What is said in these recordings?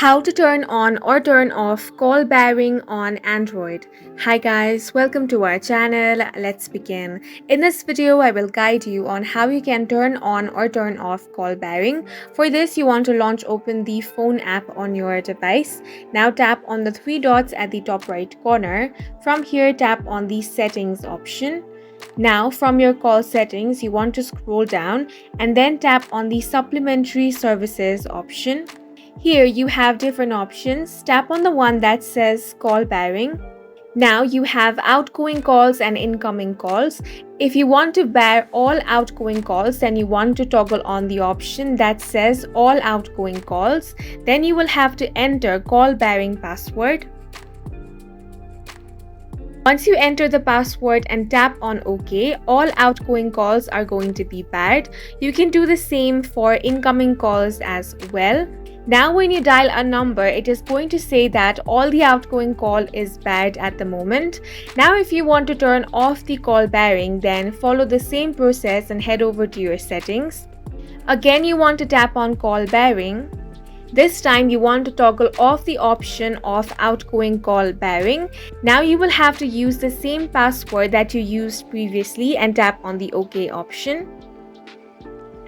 How to turn on or turn off call bearing on Android. Hi guys, welcome to our channel. Let's begin. In this video, I will guide you on how you can turn on or turn off call bearing. For this, you want to launch open the phone app on your device. Now tap on the three dots at the top right corner. From here, tap on the settings option. Now from your call settings, you want to scroll down and then tap on the supplementary services option. Here you have different options. Tap on the one that says call bearing. Now you have outgoing calls and incoming calls. If you want to bear all outgoing calls, then you want to toggle on the option that says all outgoing calls. Then you will have to enter call bearing password. Once you enter the password and tap on OK, all outgoing calls are going to be barred. You can do the same for incoming calls as well. Now when you dial a number, it is going to say that all the outgoing call is barred at the moment. Now if you want to turn off the call bearing, then follow the same process and head over to your settings. Again, you want to tap on call bearing. This time you want to toggle off the option of outgoing call bearing. Now you will have to use the same password that you used previously and tap on the OK option.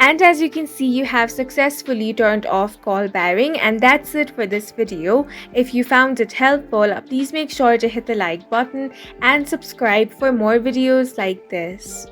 And as you can see, you have successfully turned off call bearing, and that's it for this video. If you found it helpful, please make sure to hit the like button and subscribe for more videos like this.